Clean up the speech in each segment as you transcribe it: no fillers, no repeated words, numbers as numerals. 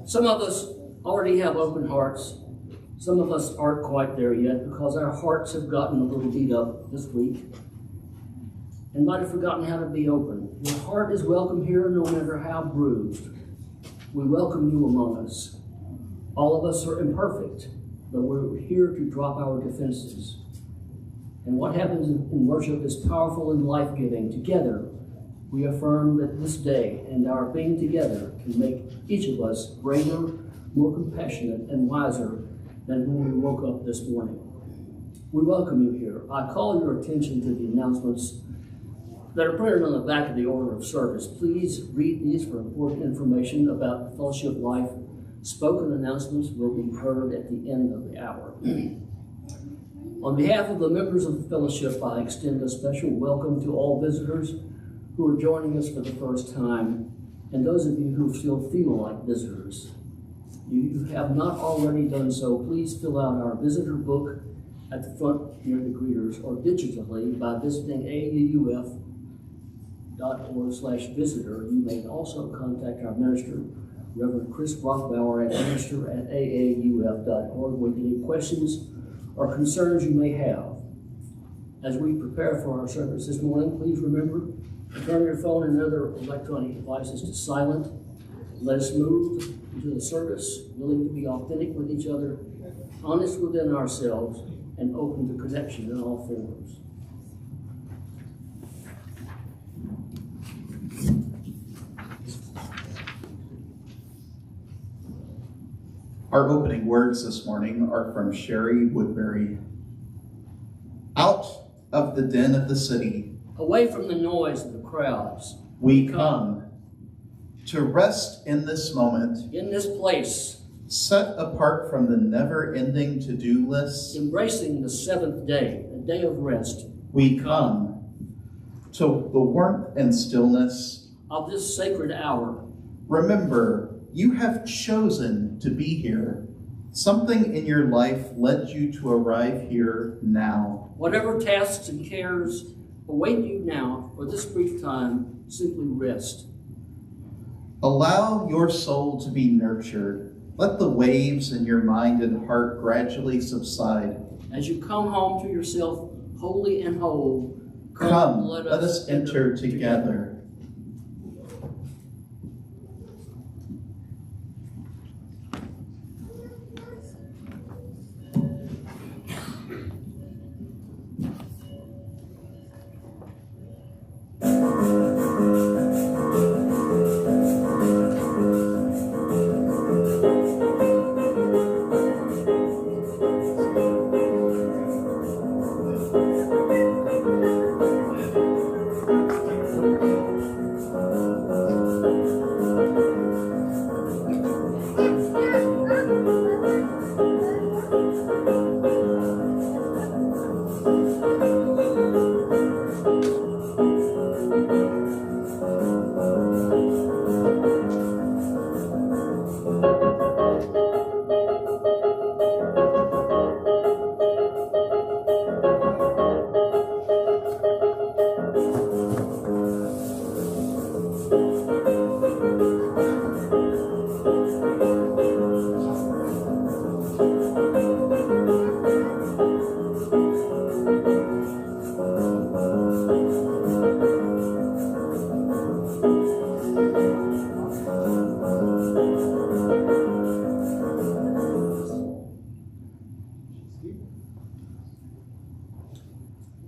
Some of us already have open hearts. Some of us aren't quite there yet because our hearts have gotten a little beat up this week and might have forgotten how to be open. Your heart is welcome here no matter how bruised. We welcome you among us. All of us are imperfect, but we're here to drop our defenses. And what happens in worship is powerful and life-giving. Together, we affirm that this day and our being together can make each of us braver, more compassionate, and wiser than when we woke up this morning. We welcome you here. I call your attention to the announcements that are printed on the back of the order of service. Please read these for important information about fellowship life. Spoken announcements will be heard at the end of the hour. On behalf of the members of the fellowship, I extend a special welcome to all visitors who are joining us for the first time, and those of you who still feel like visitors. If you have not already done so, please fill out our visitor book at the front near the greeters or digitally by visiting auuf.org/visitor. You may also contact our minister, Reverend Chris Rothbauer, at minister@aauf.org with any questions or concerns you may have. As we prepare for our service this morning, please remember to turn your phone and other electronic devices to silent. Let us move into the service, willing to be authentic with each other, honest within ourselves, and open to connection in all forms. Our opening words this morning are from Sherry Woodbury. Out of the din of the city, away from the noise of the crowds, we come to rest in this moment, in this place, set apart from the never-ending to-do list, embracing the seventh day, a day of rest. We come to the warmth and stillness of this sacred hour. Remember, you have chosen to be here. Something in your life led you to arrive here now. Whatever tasks and cares await you now, for this brief time, simply rest. Allow your soul to be nurtured. Let the waves in your mind and heart gradually subside. As you come home to yourself, holy and whole, come let us enter together.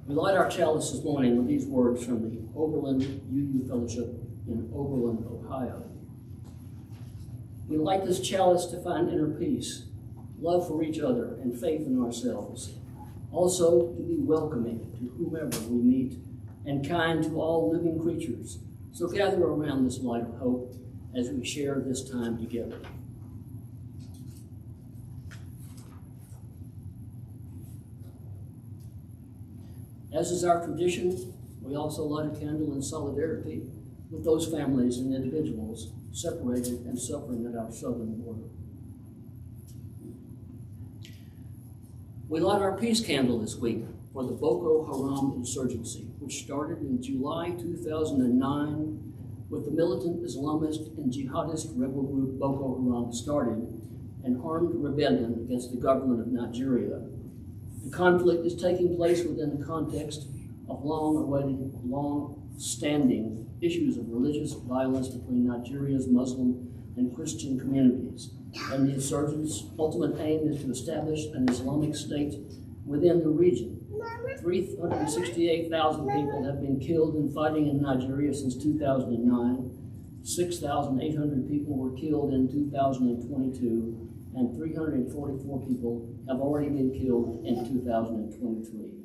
We light our chalice this morning with these words from the Auburn UU Fellowship in Auburn, Ohio. We light this chalice to find inner peace, love for each other, and faith in ourselves. Also, to be welcoming to whomever we meet and kind to all living creatures. So gather around this light of hope as we share this time together. As is our tradition, we also light a candle in solidarity with those families and individuals separated and suffering at our southern border. We light our peace candle this week for the Boko Haram insurgency, which started in July 2009 with the militant Islamist and jihadist rebel group Boko Haram started an armed rebellion against the government of Nigeria. The conflict is taking place within the context of long-standing issues of religious violence between Nigeria's Muslim and Christian communities, and the insurgents' ultimate aim is to establish an Islamic state within the region. 368,000 people have been killed in fighting in Nigeria since 2009. 6,800 people were killed in 2022, and 344 people have already been killed in 2023.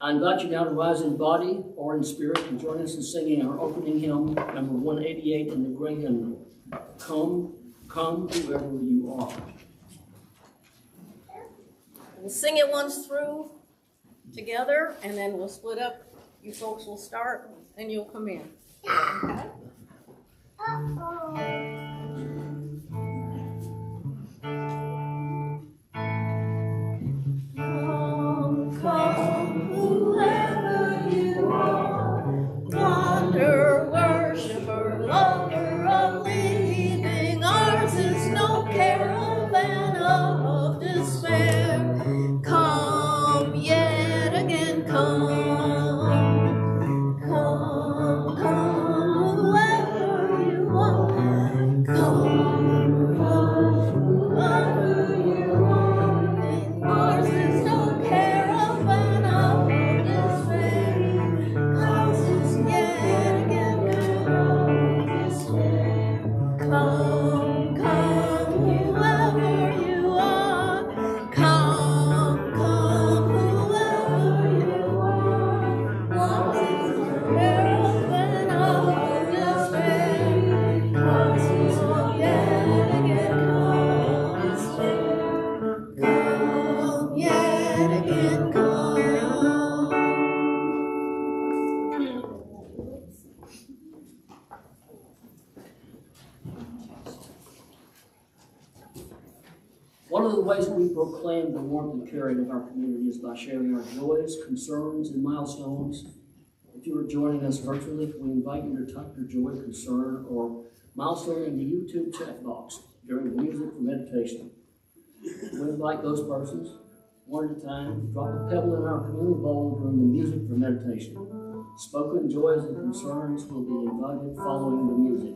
I invite you now to rise in body or in spirit and join us in singing our opening hymn, number 188 in the Great Hymnal. Come, come, whoever you are. We'll sing it once through together, and then we'll split up. You folks will start, and you'll come in. Okay? Come, whoever you are, wanderer, worshiper, lover of living, ours is no caravan of despair. Come yet again, come, come, come, whoever you are, come, come, whoever you are, ours is no caravan of despair. Ours is yet again, come, come, whoever you are, come, come, whoever you are, ours is no caravan of despair. Ours is yet again, come yet again, come. One of the ways we proclaim the warmth and caring of our community is by sharing our joys, concerns, and milestones. If you are joining us virtually, we invite you to type your joy, concern, or milestone in the YouTube chat box during the music for meditation. We invite those persons, one at a time, to drop a pebble in our communal bowl during the music for meditation. Spoken joys and concerns will be invited following the music.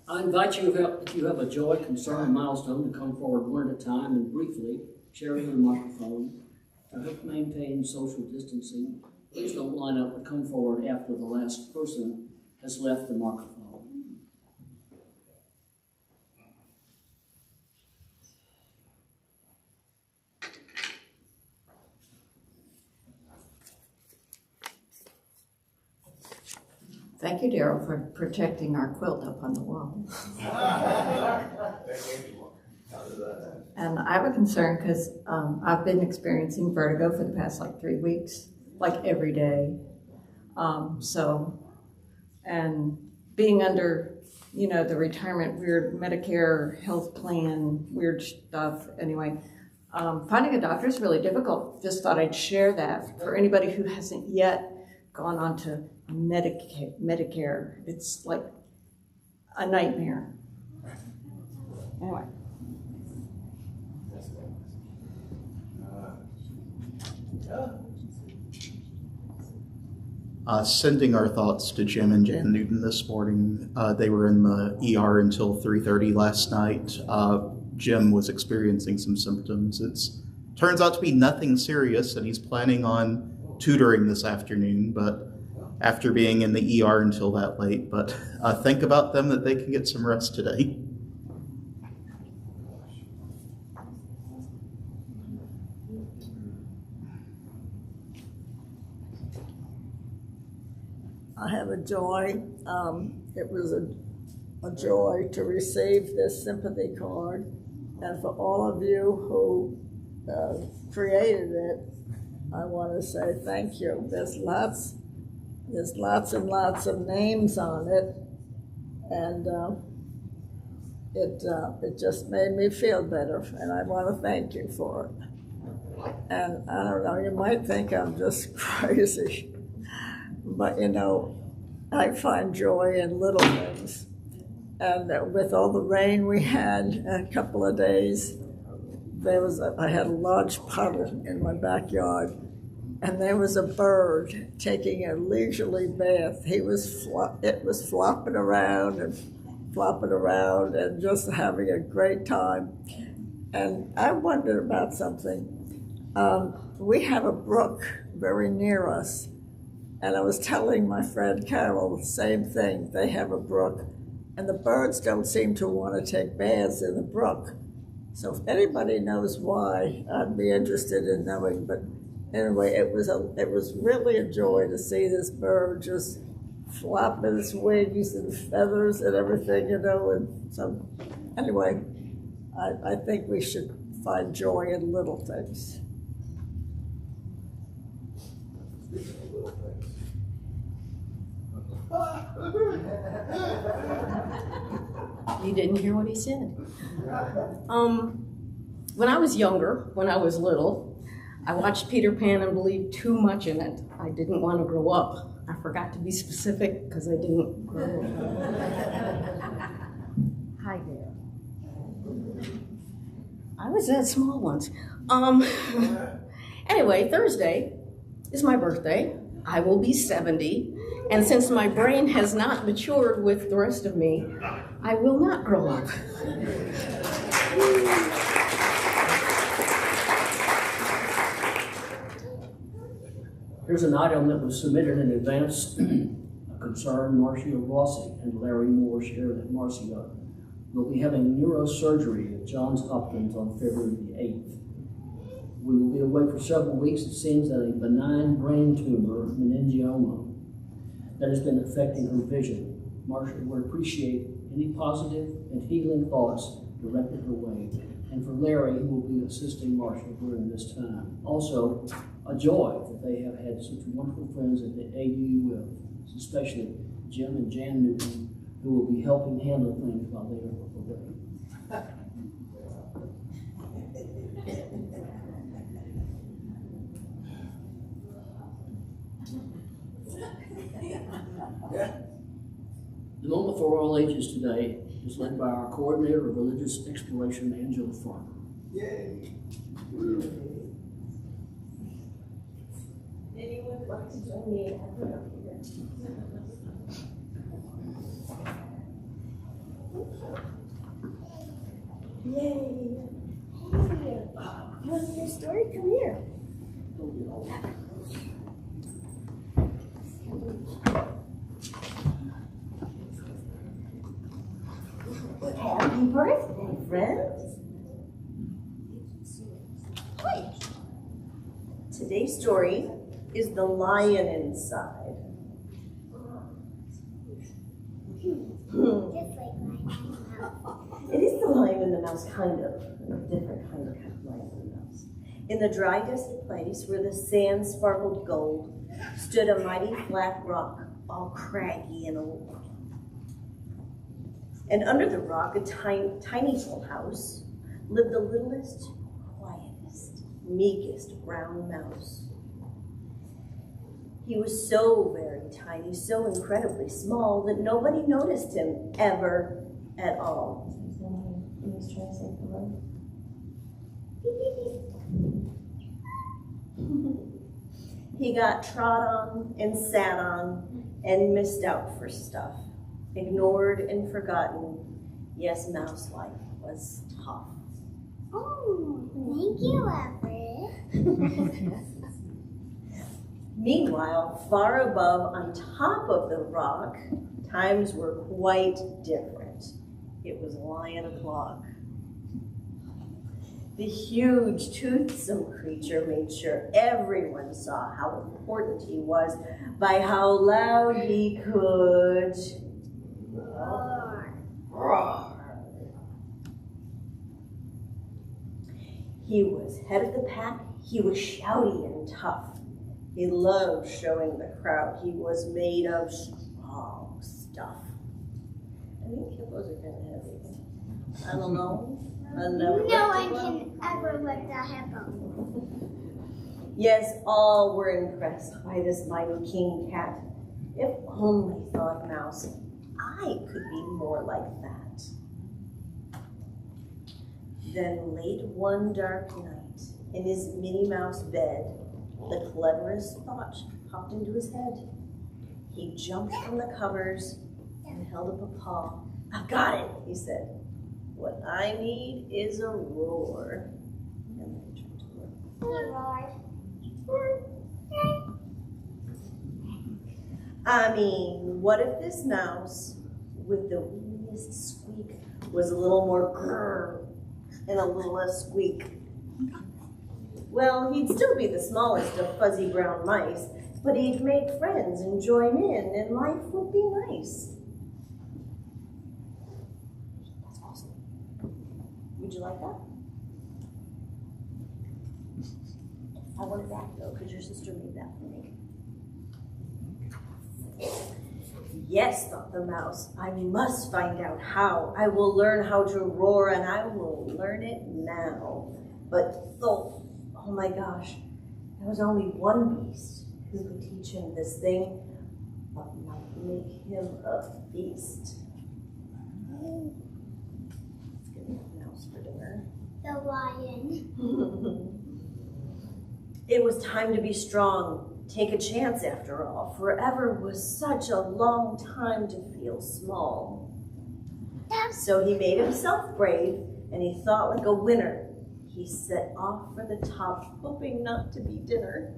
I invite you, if you have a joy, concern, or milestone, to come forward one at a time and briefly share your microphone to help maintain social distancing. Please don't line up, but come forward after the last person has left the microphone. thank you, Daryl, for protecting our quilt up on the wall. And I have a concern because I've been experiencing vertigo for the past like 3 weeks, like every day. And being under, the retirement, weird Medicare health plan, weird stuff. Anyway, finding a doctor is really difficult. Just thought I'd share that for anybody who hasn't yet gone on to Medicare. It's like a nightmare. Anyway. Sending our thoughts to Jim and Jan Newton this morning. They were in the ER until 3:30 last night. Jim was experiencing some symptoms. It turns out to be nothing serious, and he's planning on tutoring this afternoon, but after being in the ER until that late. But think about them that they can get some rest today. I have a joy. It was a joy to receive this sympathy card, and for all of you who created it, I want to say thank you. There's lots and lots of names on it, and it just made me feel better, and I want to thank you for it. And I don't know, you might think I'm just crazy. But I find joy in little things. And with all the rain we had a couple of days, I had a large puddle in my backyard, and there was a bird taking a leisurely bath. It was flopping around and just having a great time. And I wondered about something. We have a brook very near us. And I was telling my friend Carol the same thing. They have a brook, and the birds don't seem to want to take baths in the brook. So if anybody knows why, I'd be interested in knowing. But anyway, it was really a joy to see this bird just flapping its wings and feathers and everything, And so anyway, I think we should find joy in little things. You didn't hear what he said. When I was younger, when I was little, I watched Peter Pan and believed too much in it. I didn't want to grow up. I forgot to be specific because I didn't grow up. Hi there. I was that small once. Anyway, Thursday is my birthday. I will be 70. And since my brain has not matured with the rest of me, I will not grow up. Here's an item that was submitted in advance, a concern Marcia Rossi and Larry Moore shared that Marcia will be having neurosurgery at Johns Hopkins on February the 8th. We will be away for several weeks, it seems, that a benign brain tumor, meningioma, that has been affecting her vision. Marcia would appreciate any positive and healing thoughts directed her way. And for Larry, who will be assisting Marcia during this time. Also, a joy that they have had such wonderful friends at the AU with, especially Jim and Jan Newton, who will be helping handle things while they are away. The Moment for All Ages today is led by our coordinator of religious exploration, Angela Farmer. Yay! Anyone would like to join me? Yay! Hey, you want your story? Come here. Happy birthday, friends. Hi. Today's story is The Lion Inside. Just like mine. It is the lion and the mouse, kind of. A different kind of lion and mouse. In the dry, dusty place where the sand sparkled gold stood a mighty flat rock, all craggy and old. And under the rock, a tiny little house, lived the littlest, quietest, meekest brown mouse. He was so very tiny, so incredibly small, that nobody noticed him ever at all. He was trying to say hello. He got trod on and sat on and missed out for stuff, ignored and forgotten. Yes, mouse life was tough. Oh, thank you, Everett. Meanwhile, far above, on top of the rock, times were quite different. It was lion o'clock. The huge, toothsome creature made sure everyone saw how important he was by how loud he could roar. He was head of the pack. He was shouty and tough. He loved showing the crowd he was made of strong stuff. I think hippos are kind of heavy. I don't know. I never No looked one at can ever lift a hippo. Yes, all were impressed by this mighty king cat. If only, thought Mouse, I could be more like that. Then late one dark night, in his Minnie Mouse bed, the cleverest thought popped into his head. He jumped from the covers and held up a paw. I've got it, he said. What I need is a roar. And then he turned to look. I mean, what if this mouse, with the weeniest squeak, was a little more grrr and a little less squeak? Well, he'd still be the smallest of fuzzy brown mice, but he'd make friends and join in, and life would be nice. That's awesome. Would you like that? I want it back, though, because your sister made that for me. Yes, thought the mouse, I must find out how. I will learn how to roar, and I will learn it now. But oh my gosh, there was only one beast who could teach him this thing, but might make him a beast. Let's get a mouse for dinner. The lion. It was time to be strong, take a chance after all. Forever was such a long time to feel small. So he made himself brave, and he thought like a winner. He set off for the top, hoping not to be dinner.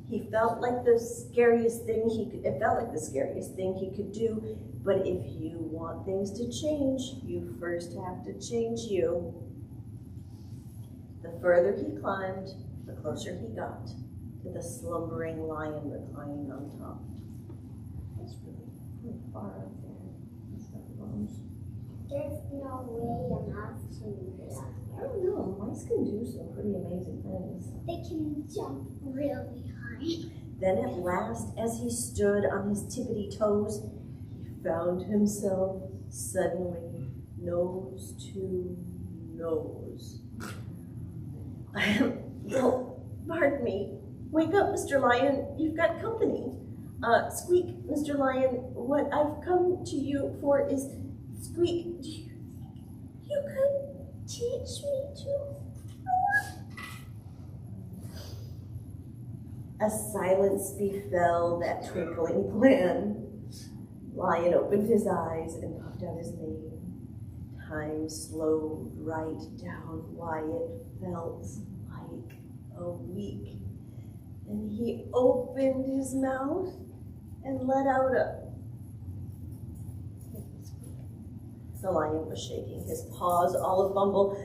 He felt like the scariest thing it felt like the scariest thing he could do. But if you want things to change, you first have to change you. The further he climbed, the closer he got to the slumbering lion reclining on top. That's really far up there. It's got bones. There's no way a mouse can do that. I don't know. Mice can do some pretty amazing things. They can jump really high. Then at last, as he stood on his tippity toes, he found himself suddenly nose to nose. Oh, pardon me. Wake up, Mr. Lion. You've got company. Squeak, Mr. Lion. What I've come to you for is Squeak. Do you think you could teach me to roar? A silence befell that twinkling plan. Lion opened his eyes and puffed out his mane. Time slowed right down why it felt like a week. And he opened his mouth and let out a... The lion was shaking, his paws all a fumble.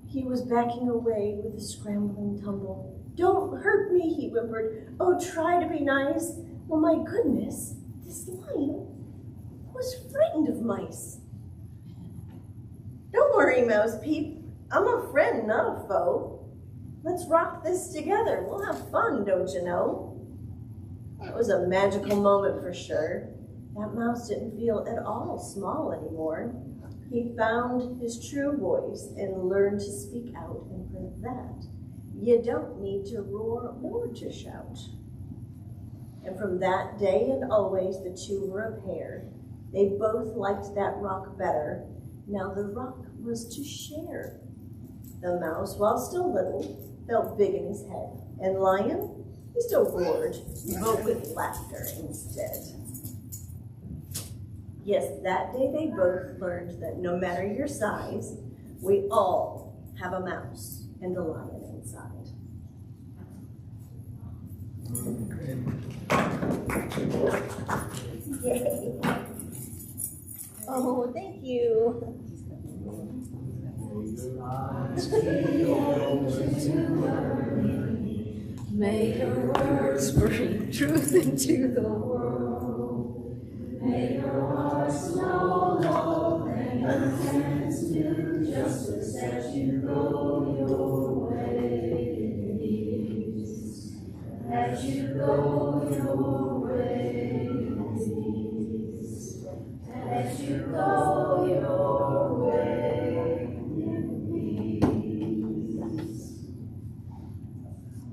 He was backing away with a scrambling tumble. Don't hurt me, he whimpered. Oh, try to be nice. Well, my goodness, this lion, was frightened of mice. Don't worry, Mouse Peep. I'm a friend, not a foe. Let's rock this together. We'll have fun, don't you know? It was a magical moment for sure. That mouse didn't feel at all small anymore. He found his true voice and learned to speak out, and for that, you don't need to roar or to shout. And from that day and always, the two were a pair. They both liked that rock better. Now the rock was to share. The mouse, while still little, felt big in his head. And Lion, he still roared, but with laughter instead. Yes, that day they both learned that no matter your size, we all have a mouse and a lion inside. Yay. Oh, thank you. May your words bring truth into the world. May your hearts know love and your hands do justice as you go your ways. As you go your ways. As you go your way in peace.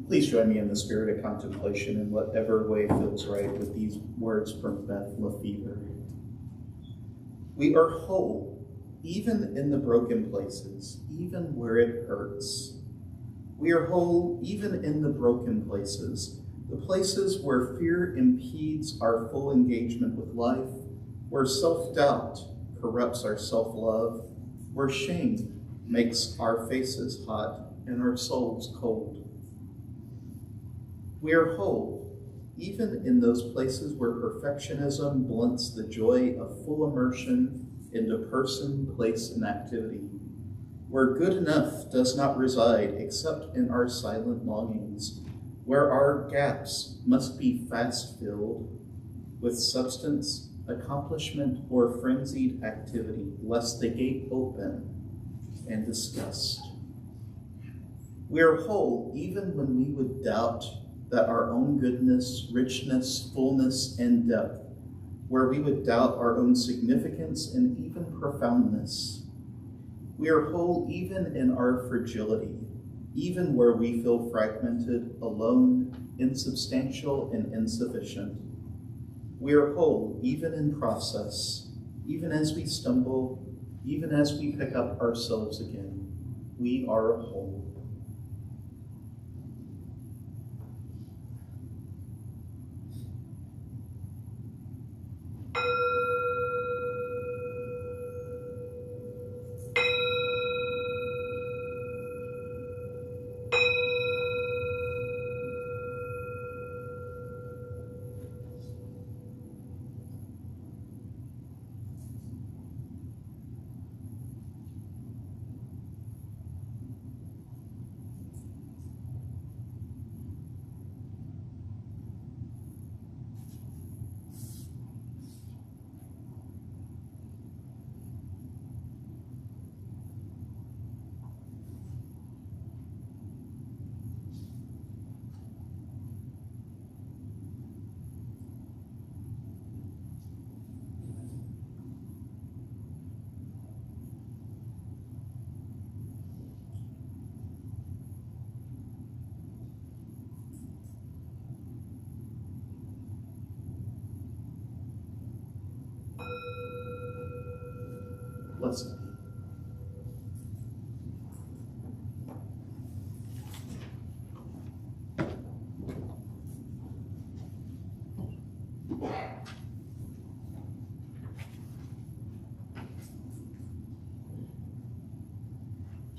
Please join me in the spirit of contemplation in whatever way feels right with these words from Beth Lefevre. We are whole, even in the broken places, even where it hurts. We are whole, even in the broken places, the places where fear impedes our full engagement with life, where self-doubt corrupts our self-love, where shame makes our faces hot and our souls cold. We are whole, even in those places where perfectionism blunts the joy of full immersion into person, place, and activity, where good enough does not reside except in our silent longings, where our gaps must be fast filled with substance, accomplishment, or frenzied activity, lest the gate open and disgust. We are whole even when we would doubt that our own goodness, richness, fullness, and depth, where we would doubt our own significance and even profoundness. We are whole even in our fragility, even where we feel fragmented, alone, insubstantial, and insufficient. We are whole even in process, even as we stumble, even as we pick up ourselves again. We are whole. Blessed be.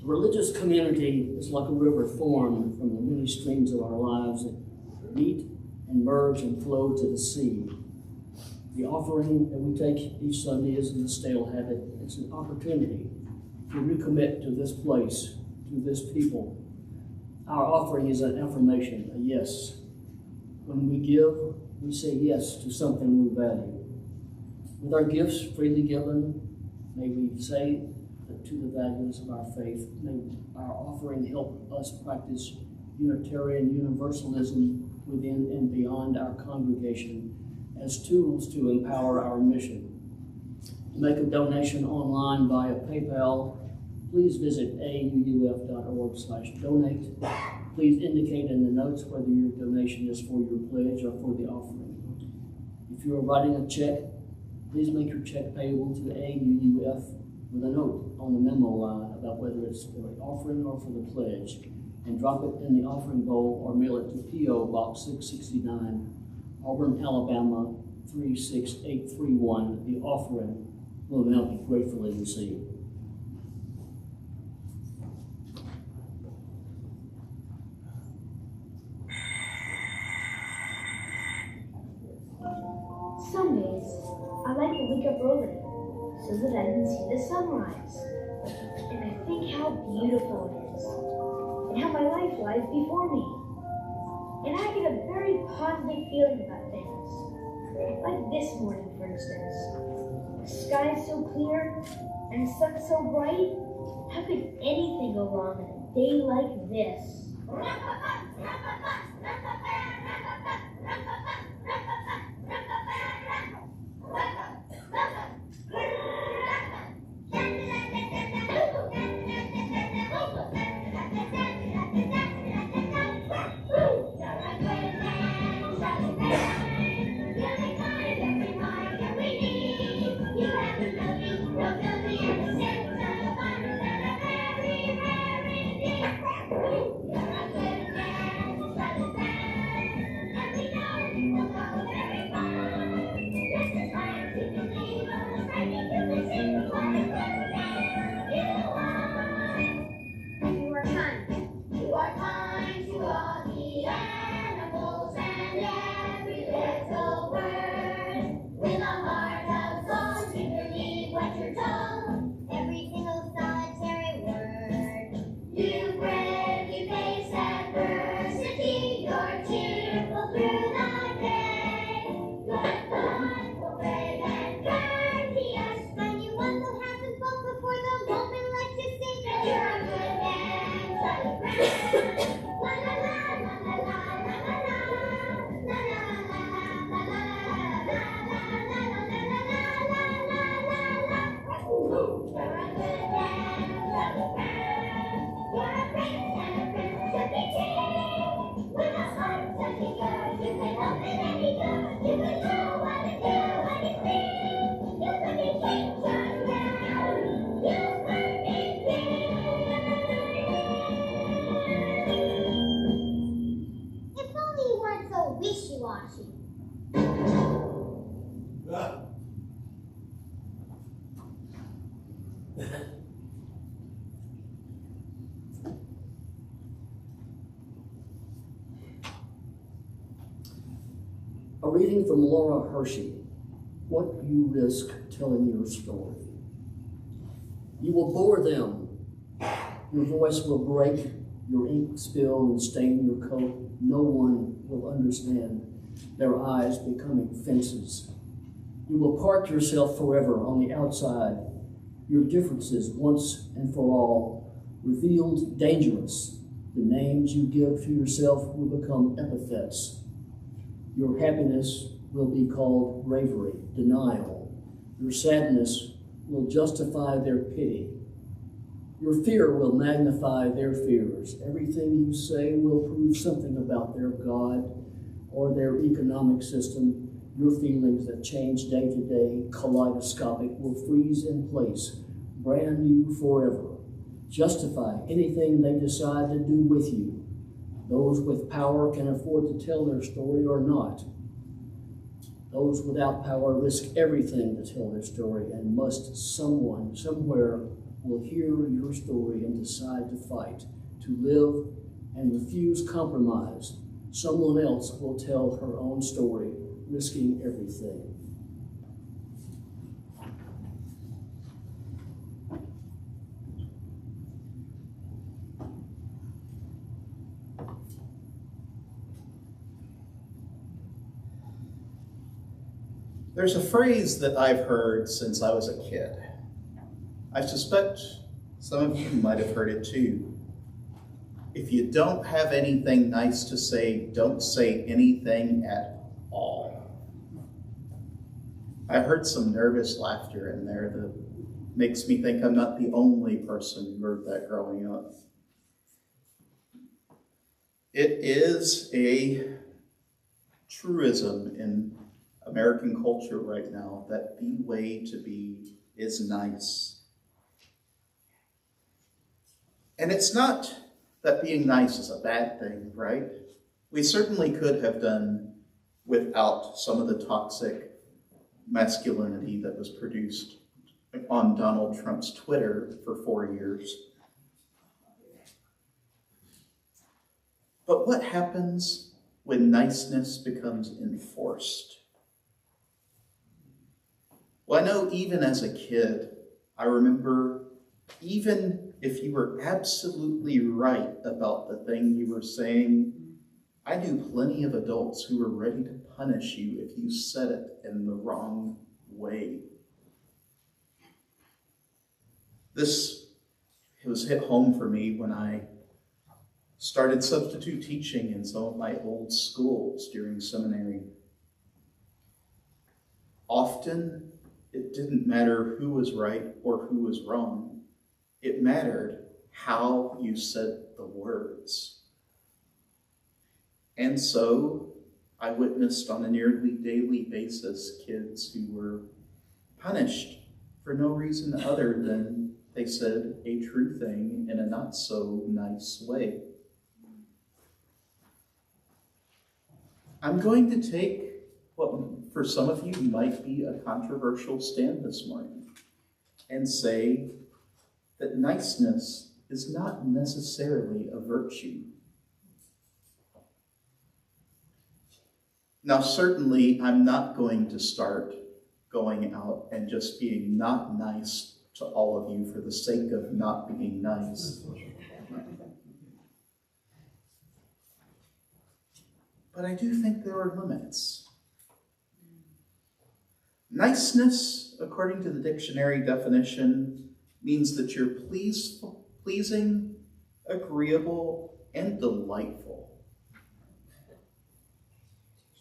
The religious community is like a river formed from the many streams of our lives that meet and merge and flow to the sea. The offering that we take each Sunday isn't a stale habit. It's an opportunity to recommit to this place, to this people. Our offering is an affirmation, a yes. When we give, we say yes to something we value. With our gifts freely given, may we say that to the values of our faith, may our offering help us practice Unitarian Universalism within and beyond our congregation as tools to empower our mission. To make a donation online via PayPal, please visit auuf.org/donate. Please indicate in the notes whether your donation is for your pledge or for the offering. If you are writing a check, please make your check payable to AUUF with a note on the memo line about whether it's for the offering or for the pledge, and drop it in the offering bowl or mail it to P.O. Box 669, Auburn, Alabama 36831. The offering will now be gratefully received. Some days, I like to wake up early so that I can see the sunrise. And I think how beautiful it is, and how my life lies before me. And I get a very positive feeling about things. Like this morning, for instance. The sky is so clear, and the sun so bright. How could anything go wrong on a day like this? A reading from Laura Hershey. What you risk telling your story. You will bore them. Your voice will break, your ink spill and stain your coat. No one will understand, their eyes becoming fences. You will park yourself forever on the outside, your differences once and for all, revealed dangerous. The names you give to yourself will become epithets. Your happiness will be called bravery, denial. Your sadness will justify their pity. Your fear will magnify their fears. Everything you say will prove something about their God or their economic system. Your feelings that change day to day, kaleidoscopic, will freeze in place, brand new forever. Justify anything they decide to do with you. Those with power can afford to tell their story or not. Those without power risk everything to tell their story, and must someone, somewhere, will hear your story and decide to fight, to live and refuse compromise. Someone else will tell her own story, risking everything. There's a phrase that I've heard since I was a kid. I suspect some of you might have heard it too. If you don't have anything nice to say, don't say anything at all. I heard some nervous laughter in there that makes me think I'm not the only person who heard that growing up. It is a truism in American culture right now that the way to be is nice. And it's not that being nice is a bad thing, right? We certainly could have done without some of the toxic masculinity that was produced on Donald Trump's Twitter for 4 years. But what happens when niceness becomes enforced? Well, I know even as a kid, I remember even if you were absolutely right about the thing you were saying, I knew plenty of adults who were ready to punish you if you said it in the wrong way. It was hit home for me when I started substitute teaching in some of my old schools during seminary. Often, it didn't matter who was right or who was wrong. It mattered how you said the words. And so, I witnessed on a nearly daily basis kids who were punished for no reason other than they said a true thing in a not so nice way. I'm going to take what for some of you might be a controversial stand this morning and say that niceness is not necessarily a virtue. Now, certainly, I'm not going to start going out and just being not nice to all of you for the sake of not being nice. But I do think there are limits. Niceness, according to the dictionary definition, means that you're pleasing, agreeable, and delightful.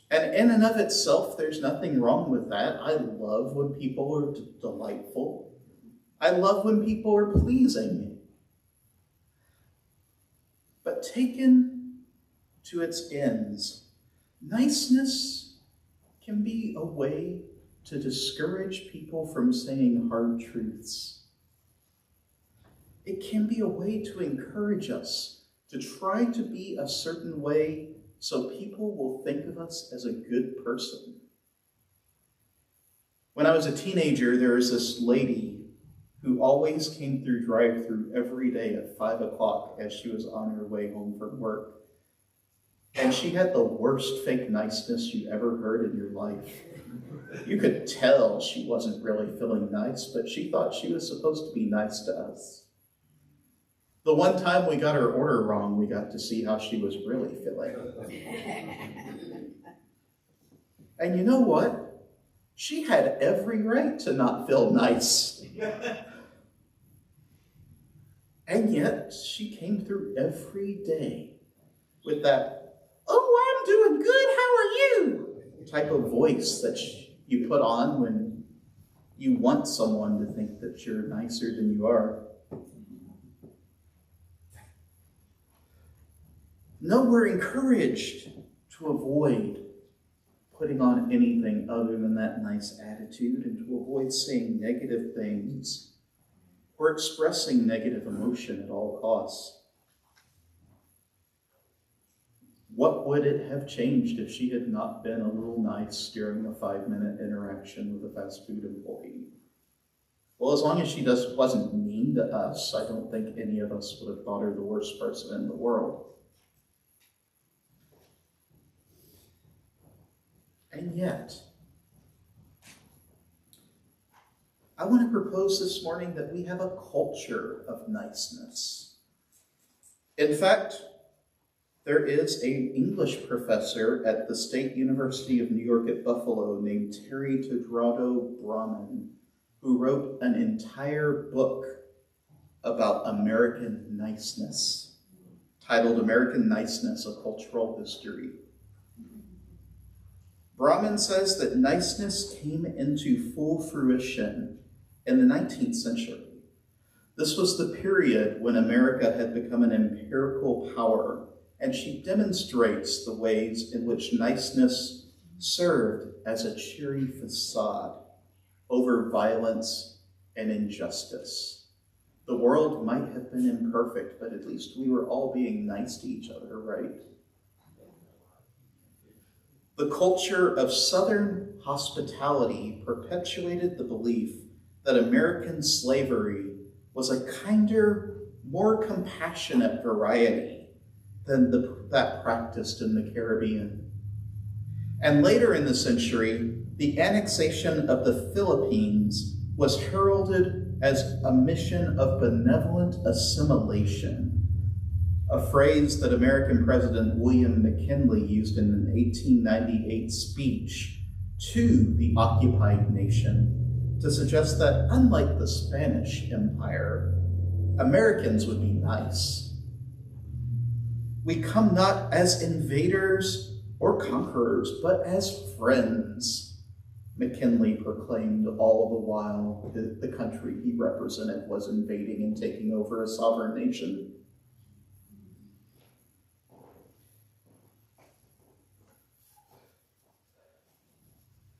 And in and of itself, there's nothing wrong with that. I love when people are delightful. I love when people are pleasing. But taken to its ends, niceness can be a way to discourage people from saying hard truths. It can be a way to encourage us to try to be a certain way so people will think of us as a good person. When I was a teenager, there was this lady who always came through drive-thru every day at 5 o'clock as she was on her way home from work. And she had the worst fake niceness you ever heard in your life. You could tell she wasn't really feeling nice, but she thought she was supposed to be nice to us. The one time we got her order wrong, we got to see how she was really feeling. And you know what? She had every right to not feel nice. And yet, she came through every day with that, "Oh, I'm doing good, how are you?" type of voice that you put on when you want someone to think that you're nicer than you are. No, we're encouraged to avoid putting on anything other than that nice attitude and to avoid saying negative things or expressing negative emotion at all costs. What would it have changed if she had not been a little nice during a 5-minute interaction with a fast food employee? Well, as long as she wasn't mean to us, I don't think any of us would have thought her the worst person in the world. And yet, I want to propose this morning that we have a culture of niceness. In fact, There is an English professor at the State University of New York at Buffalo named Terry Tedrado Brahman, who wrote an entire book about American niceness, titled American Niceness, A Cultural History. Brahman says that niceness came into full fruition in the 19th century. This was the period when America had become an empirical power, and she demonstrates the ways in which niceness served as a cheery facade over violence and injustice. The world might have been imperfect, but at least we were all being nice to each other, right? The culture of Southern hospitality perpetuated the belief that American slavery was a kinder, more compassionate variety than that practiced in the Caribbean. And later in the century, the annexation of the Philippines was heralded as a mission of benevolent assimilation, a phrase that American President William McKinley used in an 1898 speech to the occupied nation to suggest that, unlike the Spanish Empire, Americans would be nice. We come not as invaders or conquerors, but as friends, McKinley proclaimed, all the while the country he represented was invading and taking over a sovereign nation.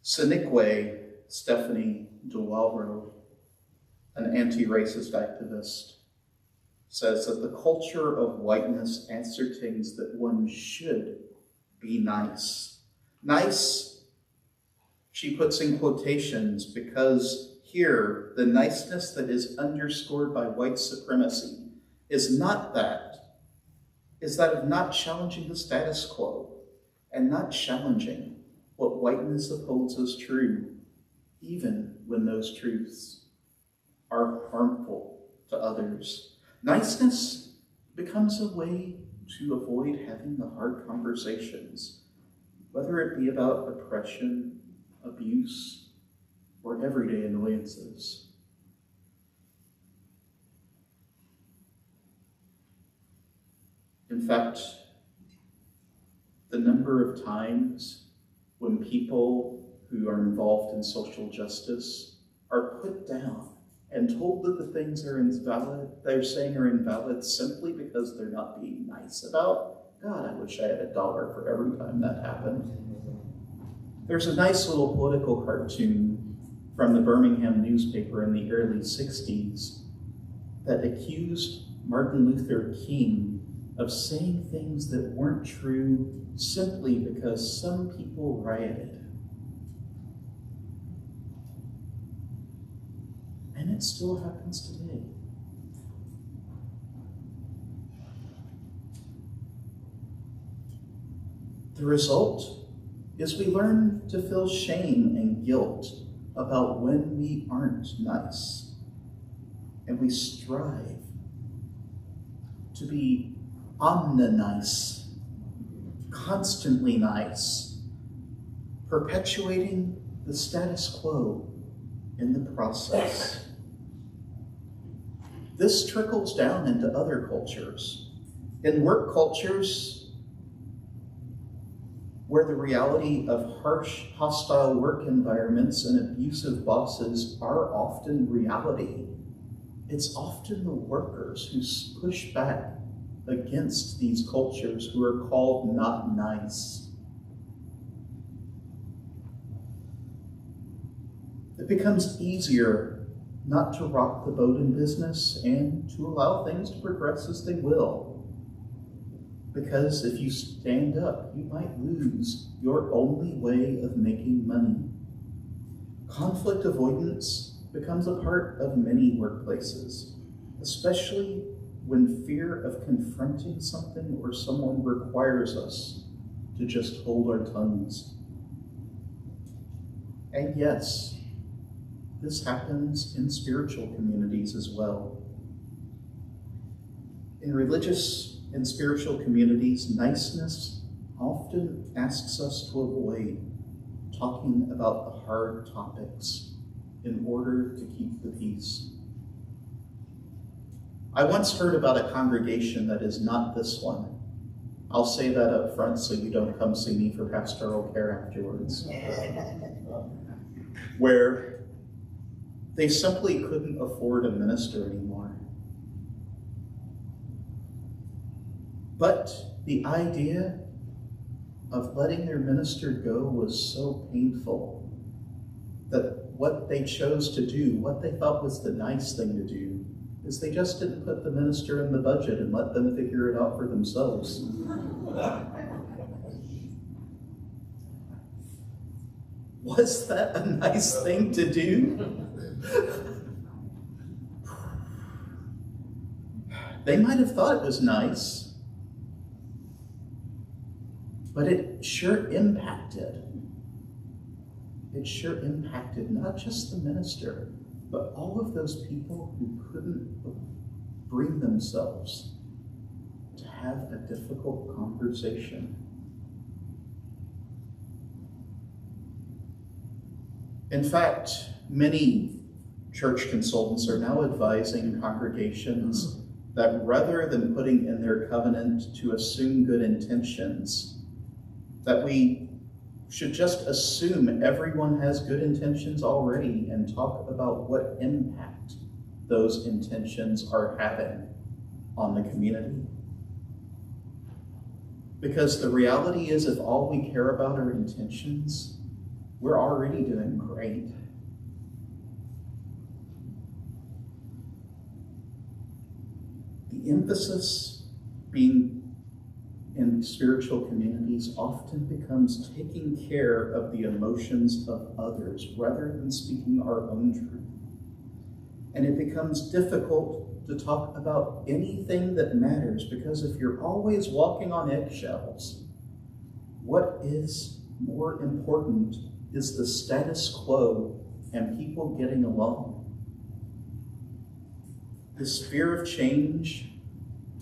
Sinique Stephanie DeWalro, an anti-racist activist, says that the culture of whiteness ascertains that one should be nice. Nice, she puts in quotations, because here, the niceness that is underscored by white supremacy is that of not challenging the status quo and not challenging what whiteness upholds as true, even when those truths are harmful to others. Niceness becomes a way to avoid having the hard conversations, whether it be about oppression, abuse, or everyday annoyances. In fact, the number of times when people who are involved in social justice are put down and told that the things they're saying are invalid simply because they're not being nice about, God, I wish I had $1 for every time that happened. There's a nice little political cartoon from the Birmingham newspaper in the early 60s that accused Martin Luther King of saying things that weren't true simply because some people rioted. And it still happens today. The result is we learn to feel shame and guilt about when we aren't nice. And we strive to be omni-nice, constantly nice, perpetuating the status quo in the process. This trickles down into other cultures. In work cultures, where the reality of harsh, hostile work environments and abusive bosses are often reality, it's often the workers who push back against these cultures who are called not nice. It becomes easier not to rock the boat in business and to allow things to progress as they will. Because if you stand up, you might lose your only way of making money. Conflict avoidance becomes a part of many workplaces, especially when fear of confronting something or someone requires us to just hold our tongues. And yes, this happens in spiritual communities as well. In religious in spiritual communities, niceness often asks us to avoid talking about the hard topics in order to keep the peace. I once heard about a congregation that is not this one. I'll say that up front so you don't come see me for pastoral care afterwards. Where they simply couldn't afford a minister anymore. But the idea of letting their minister go was so painful that what they chose to do, what they thought was the nice thing to do, is they just didn't put the minister in the budget and let them figure it out for themselves. Was that a nice thing to do? They might have thought it was nice, but it sure impacted. It sure impacted not just the minister, but all of those people who couldn't bring themselves to have a difficult conversation. In fact, many church consultants are now advising congregations that rather than putting in their covenant to assume good intentions, that we should just assume everyone has good intentions already and talk about what impact those intentions are having on the community. Because the reality is, if all we care about are intentions, we're already doing great. The emphasis being in spiritual communities often becomes taking care of the emotions of others rather than speaking our own truth. And it becomes difficult to talk about anything that matters, because if you're always walking on eggshells, what is more important is the status quo and people getting along. This fear of change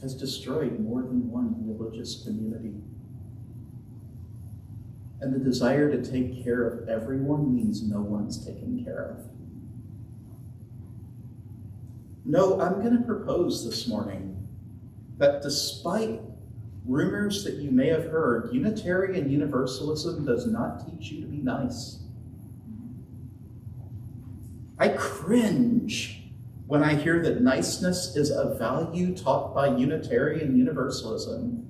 has destroyed more than one religious community. And the desire to take care of everyone means no one's taken care of. No, I'm going to propose this morning that despite rumors that you may have heard, Unitarian Universalism does not teach you to be nice. I cringe when I hear that niceness is a value taught by Unitarian Universalism.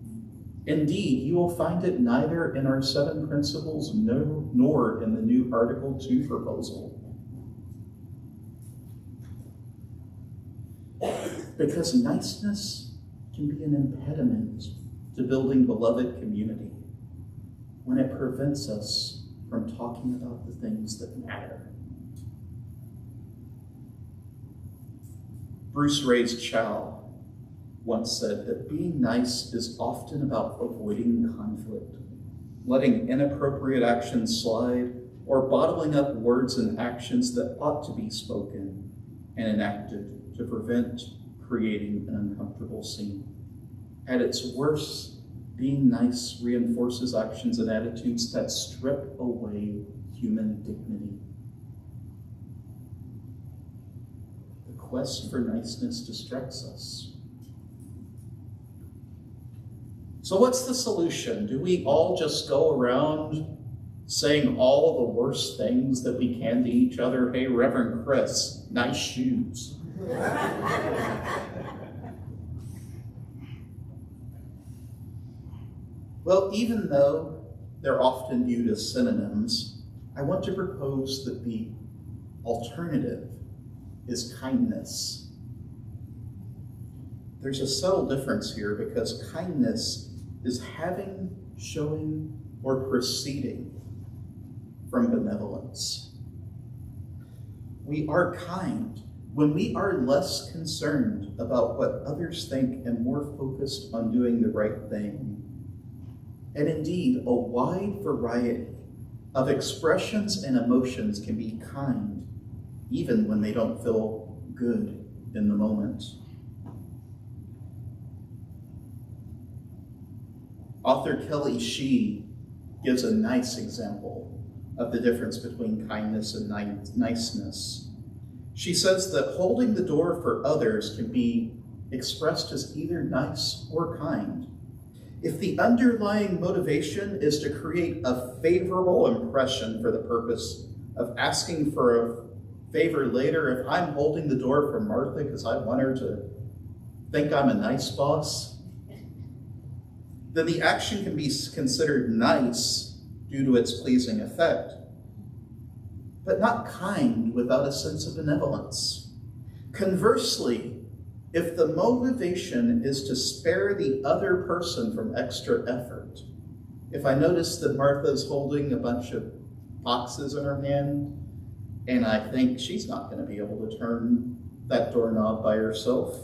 Indeed, you will find it neither in our 7 principles nor in the new Article 2 proposal. Because niceness can be an impediment to building beloved community when it prevents us from talking about the things that matter. Bruce Ray's Chow once said that being nice is often about avoiding conflict, letting inappropriate actions slide, or bottling up words and actions that ought to be spoken and enacted to prevent creating an uncomfortable scene. At its worst, being nice reinforces actions and attitudes that strip away human dignity. The quest for niceness distracts us. So what's the solution? Do we all just go around saying all the worst things that we can to each other? Hey, Reverend Chris, nice shoes. Well, even though they're often viewed as synonyms, I want to propose that the alternative is kindness. There's a subtle difference here, because kindness is having, showing, or proceeding from benevolence. We are kind when we are less concerned about what others think and more focused on doing the right thing. And indeed, a wide variety of expressions and emotions can be kind, even when they don't feel good in the moment. Author Kelly Shee gives a nice example of the difference between kindness and niceness. She says that holding the door for others can be expressed as either nice or kind. If the underlying motivation is to create a favorable impression for the purpose of asking for a favor later, if I'm holding the door for Martha because I want her to think I'm a nice boss, then the action can be considered nice due to its pleasing effect, but not kind without a sense of benevolence. Conversely, if the motivation is to spare the other person from extra effort, if I notice that Martha's holding a bunch of boxes in her hand, and I think she's not going to be able to turn that doorknob by herself,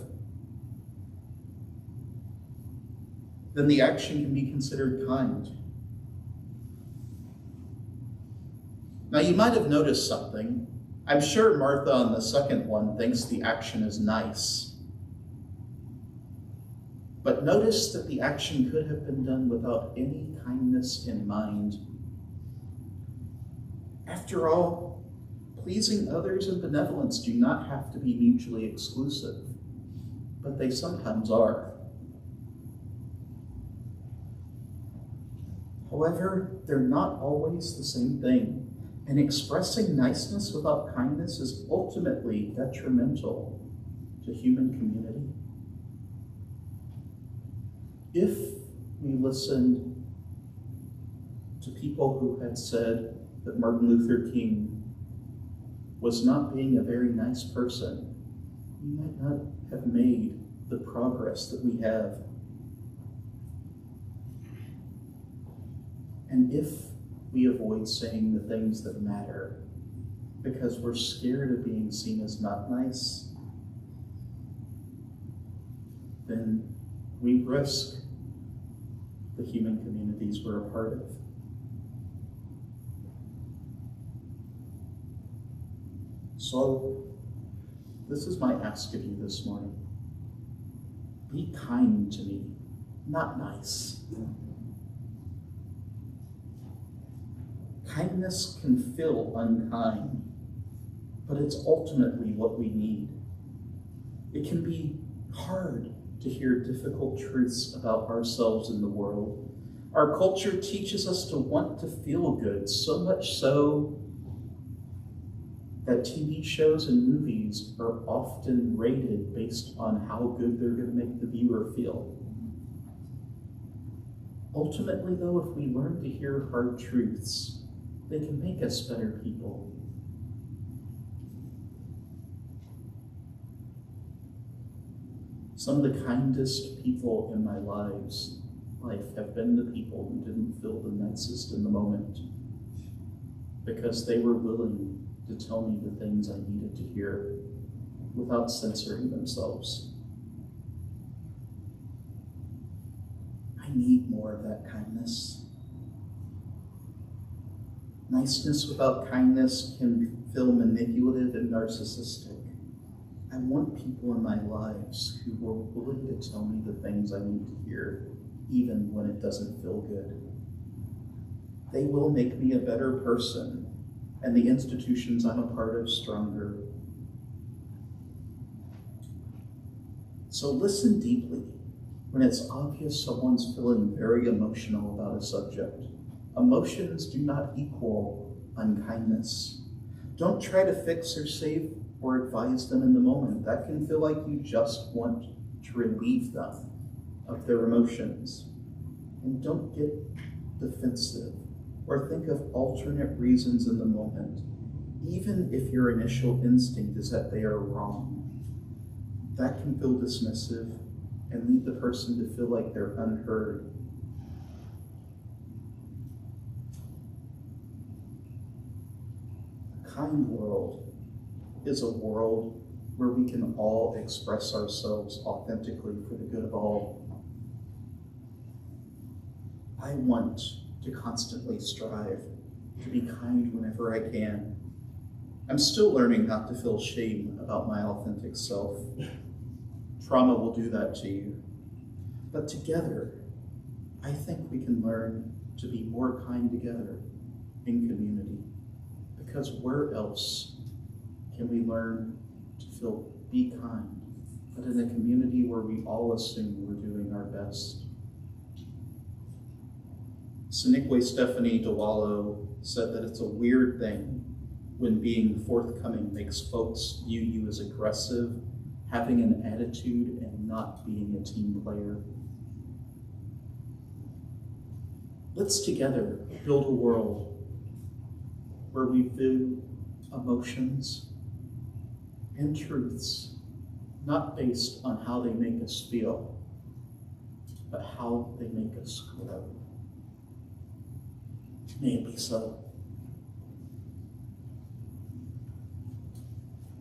then the action can be considered kind. Now, you might have noticed something. I'm sure Martha on the second one thinks the action is nice. But notice that the action could have been done without any kindness in mind. After all, pleasing others and benevolence do not have to be mutually exclusive, but they sometimes are. However, they're not always the same thing, and expressing niceness without kindness is ultimately detrimental to human community. If we listened to people who had said that Martin Luther King was not being a very nice person, we might not have made the progress that we have. And if we avoid saying the things that matter because we're scared of being seen as not nice, then we risk the human communities we're a part of. So, this is my ask of you this morning. Be kind to me, not nice. Kindness can feel unkind, but it's ultimately what we need. It can be hard to hear difficult truths about ourselves in the world. Our culture teaches us to want to feel good, so much so that TV shows and movies are often rated based on how good they're going to make the viewer feel. Ultimately, though, if we learn to hear hard truths, they can make us better people. Some of the kindest people in my life have been the people who didn't feel the nicest in the moment, because they were willing to tell me the things I needed to hear without censoring themselves. I need more of that kindness. Niceness without kindness can feel manipulative and narcissistic. I want people in my lives who are willing to tell me the things I need to hear, even when it doesn't feel good. They will make me a better person, and the institutions I'm a part of stronger. So listen deeply when it's obvious someone's feeling very emotional about a subject. Emotions do not equal unkindness. Don't try to fix or save or advise them in the moment. That can feel like you just want to relieve them of their emotions. And don't get defensive or think of alternate reasons in the moment, even if your initial instinct is that they are wrong. That can feel dismissive and lead the person to feel like they're unheard. A kind world is a world where we can all express ourselves authentically for the good of all. I want to constantly strive to be kind whenever I can. I'm still learning not to feel shame about my authentic self. Trauma will do that to you. But together, I think we can learn to be more kind together in community, because where else can we learn to be kind, but in a community where we all assume we're doing our best? Sinique Stephanie DeWallow said that it's a weird thing when being forthcoming makes folks view you as aggressive, having an attitude, and not being a team player. Let's together build a world where we view emotions and truths not based on how they make us feel, but how they make us grow. May it be so.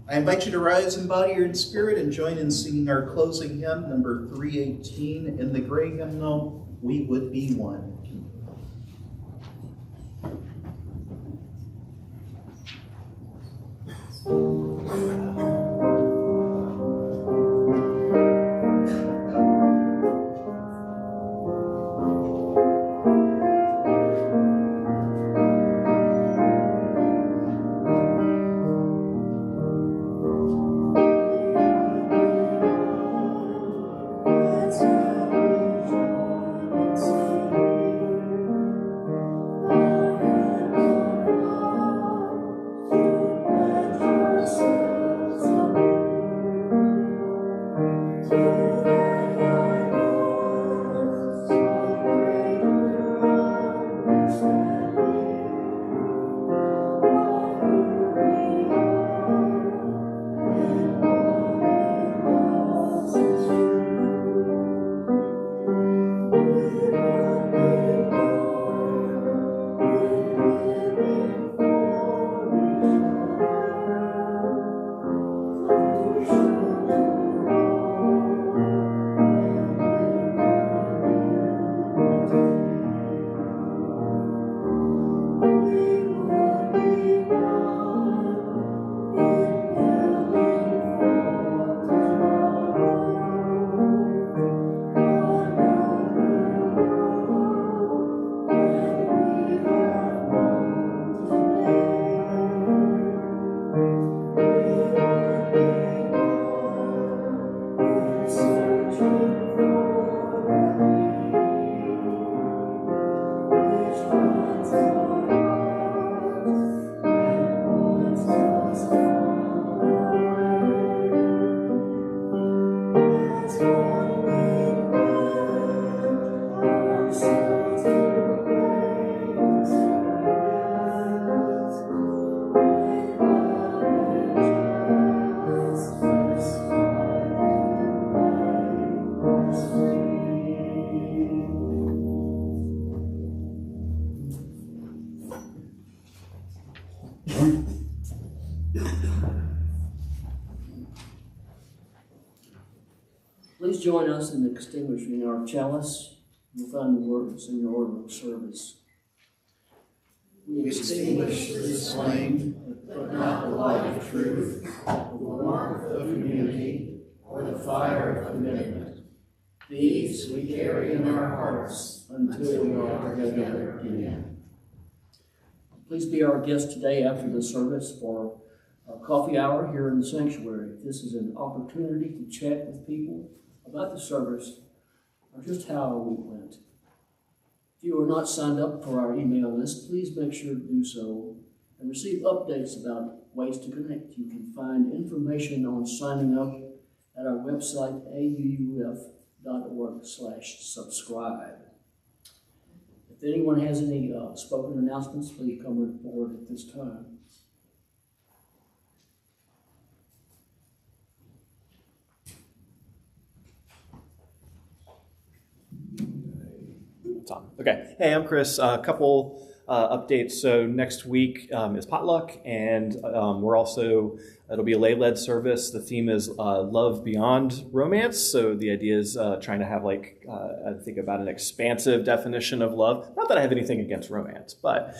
I invite you to rise in body or in spirit and join in singing our closing hymn, number 318, in the gray hymnal, We Would Be One. Please join us in extinguishing our chalice. You'll find the words in your order of service. We extinguish this flame, but not the light of truth, the warmth of community, or the fire of commitment. These we carry in our hearts until we are together again. Please be our guest today after the service for a coffee hour here in the sanctuary. This is an opportunity to chat with people about the service or just how our week went. If you are not signed up for our email list, please make sure to do so and receive updates about ways to connect. You can find information on signing up at our website, auuf.org/subscribe. If anyone has any spoken announcements, please come forward at this time. Okay. Hey, I'm Chris. A couple updates. So next week is potluck, and we're also It'll be a lay-led service. The theme is love beyond romance. So the idea is trying to have I think about an expansive definition of love. Not that I have anything against romance, but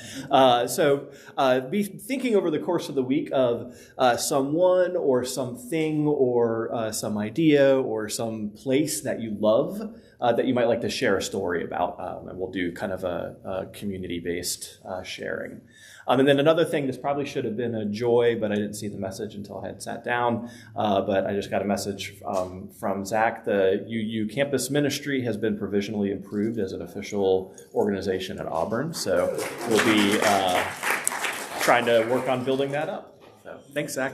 be thinking over the course of the week of someone or something or some idea or some place that you love that you might like to share a story about. And we'll do kind of a community-based sharing. And then another thing, this probably should have been a joy, but I didn't see the message until I had sat down. But I just got a message from Zach. The UU Campus Ministry has been provisionally approved as an official organization at Auburn. So we'll be trying to work on building that up. So thanks, Zach.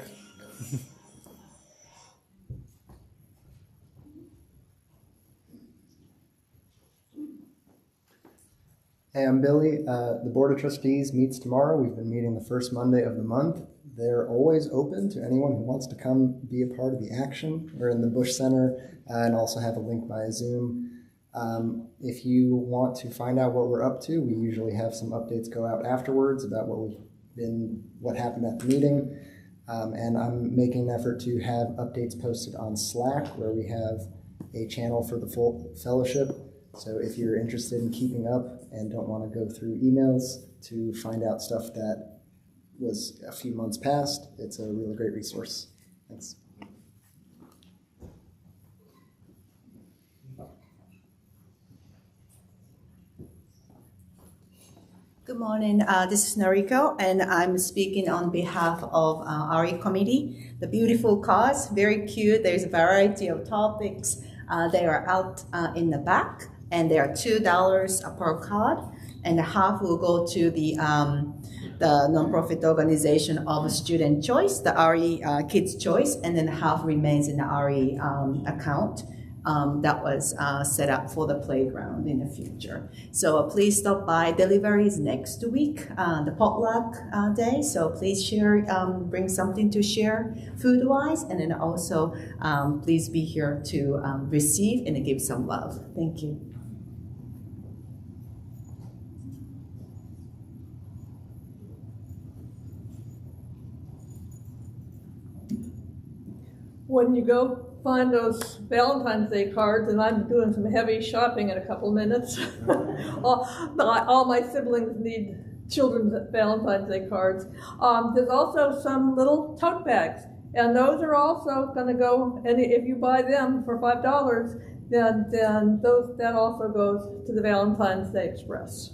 Hey, I'm Billy. The Board of Trustees meets tomorrow. We've been meeting the first Monday of the month. They're always open to anyone who wants to come be a part of the action. We're in the Bush Center and also have a link via Zoom. If you want to find out what we're up to, we usually have some updates go out afterwards about what happened at the meeting. And I'm making an effort to have updates posted on Slack, where we have a channel for the full fellowship. So if you're interested in keeping up and don't want to go through emails to find out stuff that was a few months past, it's a really great resource. Thanks. Good morning. This is Noriko, and I'm speaking on behalf of RE Committee. The beautiful cards, very cute. There's a variety of topics. They are out in the back. And they are $2 per card, and half will go to the nonprofit organization of Student Choice, the RE Kids Choice, and then half remains in the RE account that was set up for the playground in the future. So please stop by. Delivery is next week, the potluck day. So please share, bring something to share food-wise, and then also please be here to receive and give some love. Thank you. When you go find those Valentine's Day cards, and I'm doing some heavy shopping in a couple minutes, all my siblings need children's Valentine's Day cards. There's also some little tote bags, and those are also going to go, and if you buy them for $5, then that also goes to the Valentine's Day Express.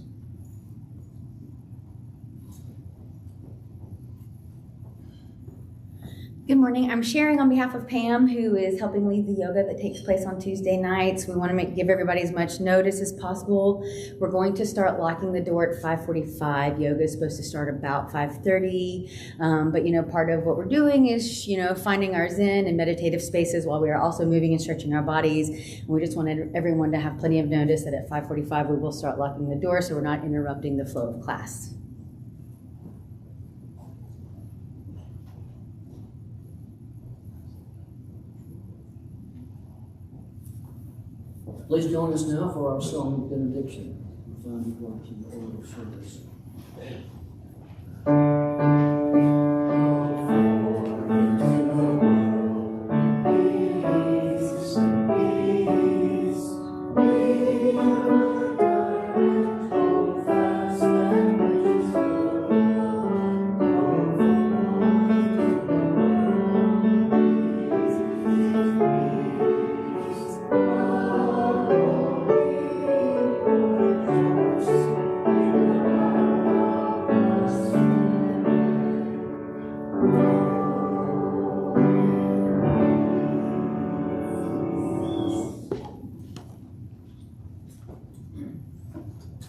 Good morning. I'm sharing on behalf of Pam, who is helping lead the yoga that takes place on Tuesday nights. We want to give everybody as much notice as possible. We're going to start locking the door at 5:45. Yoga is supposed to start about 5:30. But part of what we're doing is, finding our Zen and meditative spaces while we are also moving and stretching our bodies. And we just wanted everyone to have plenty of notice that at 5:45 we will start locking the door so we're not interrupting the flow of class. Please join us now for our song of benediction. We find you going to the order of service.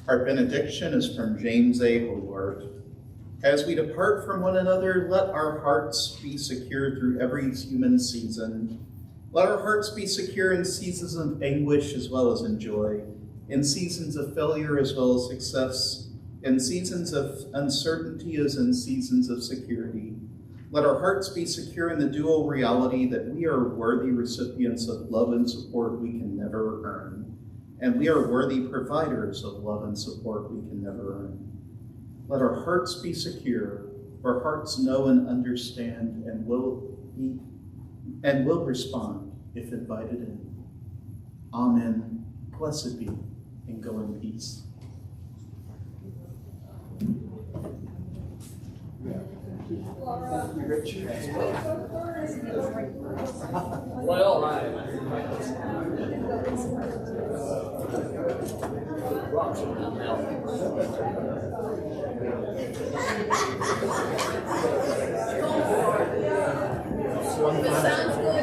Our benediction is from James A. Hobart. As we depart from one another, let our hearts be secure through every human season. Let our hearts be secure in seasons of anguish as well as in joy, in seasons of failure as well as success, in seasons of uncertainty as in seasons of security. Let our hearts be secure in the dual reality that we are worthy recipients of love and support we can never earn. And we are worthy providers of love and support we can never earn. Let our hearts be secure For hearts know and understand and will respond if invited in. Amen. Blessed be, and go in peace. Well, Sounds good.